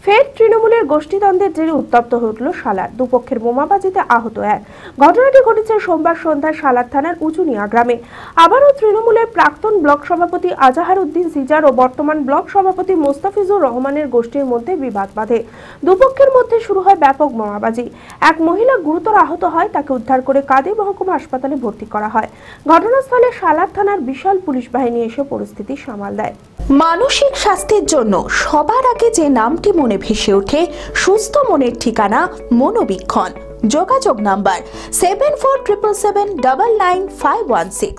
ফের তৃণমূলের গোষ্ঠীদ্বন্দ্বের জেরে উত্তপ্ত হয়ে উঠল সালার। দুপক্ষের বোমাবাজিতে আহত এক। ঘটনাটি ঘটেছে সোমবার সন্ধ্যায় সালার থানার উঁচুনিয়া গ্রামে। আবারও তৃণমূলের প্রাক্তন ব্লক সভাপতি আজাহার উদ্দিন সিজার ও বর্তমান ব্লক সভাপতি মোস্তাফিজুর রহমানের গোষ্ঠীর মধ্যে বিবাদ বাধে। দুপক্ষের মধ্যে শুরু হয় ব্যাপক বোমাবাজি। এক মহিলা গুরুতর আহত হয়, তাকে উদ্ধার করে কাঁদি মহকুমা হাসপাতালে ভর্তি করা হয়। ঘটনাস্থলে সালার থানার বিশাল পুলিশ বাহিনী এসে পরিস্থিতি সামাল দেয়। মানসিক স্বাস্থ্যের জন্য সবার আগে যে নামটি মনে ভেসে ওঠে, সুস্থ মনের ঠিকানা মনোবীক্ষণ। যোগাযোগ নাম্বার 7477799516।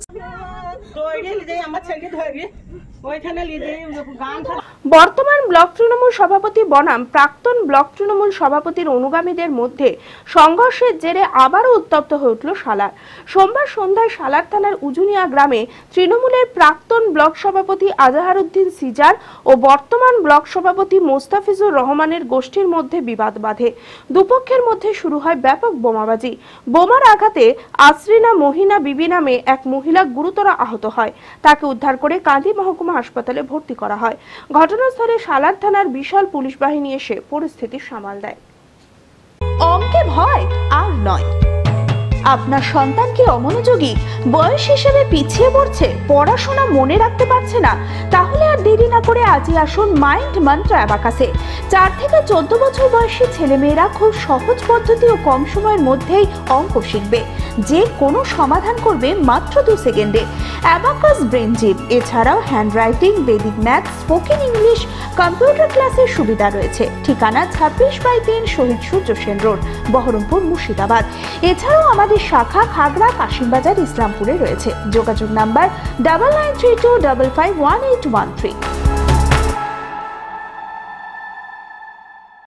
বর্তমান ব্লক তৃণমূল সভাপতি বনাম প্রাক্তন ব্লক তৃণমূল সভাপতির অনুগামীদের মধ্যে সংঘর্ষের জেরে আবারও উত্তপ্ত হয়ে উঠল সালার। সোমবার সন্ধ্যায় সালার থানার উজুনিয়া গ্রামে তৃণমূলের প্রাক্তন ব্লক সভাপতি আজাহার উদ্দিন সিজার ও বর্তমান ব্লক সভাপতি মোস্তাফিজুর রহমানের গোষ্ঠীর মধ্যে বিবাদ বাধে। দুপক্ষের মধ্যে শুরু হয় ব্যাপক বোমাবাজি। বোমার আঘাতে আসরিনা মহিনা বিবি নামে এক মহিলা গুরুতর আহত হয়, তাকে উদ্ধার করে কাঁদি মহকুমা হাসপাতালে ভর্তি করা হয়। ঘটনাস্থলে সালার থানার বিশাল পুলিশ বাহিনী এসে পরিস্থিতি সামাল দেয়। অঙ্কে ভয় আর নয়। আপনার সন্তান কি অমনোযোগী, বয়স হিসেবে পিছিয়ে পড়ছে, পড়াশোনা মনে রাখতে পারছে না? তাহলে আর দেরি না করে আজই আসুন মাইন্ড মন্ত্র অ্যাবাকাসে। 4 থেকে 14 বছর বয়সী ছেলেমেয়েরা খুব সহজ পদ্ধতি ও কম সময়ের মধ্যেই অঙ্ক শিখবে, যে কোনো সমাধান করবে মাত্র 2 সেকেন্ডে। অ্যাবাকাস ব্রেন জিম, এছাড়াও handwriting, Vedic math, spoken English, computer ক্লাসের সুবিধা রয়েছে। ঠিকানা 26/3 শহীদ সূর্য সেন রোড, বহরমপুর, মুর্শিদাবাদ। এছাড়াও আমাদের শাখা খাগড়া, কাশিমবাজার, ইসলামপুরে রয়েছে। যোগাযোগ নাম্বার 9932551813।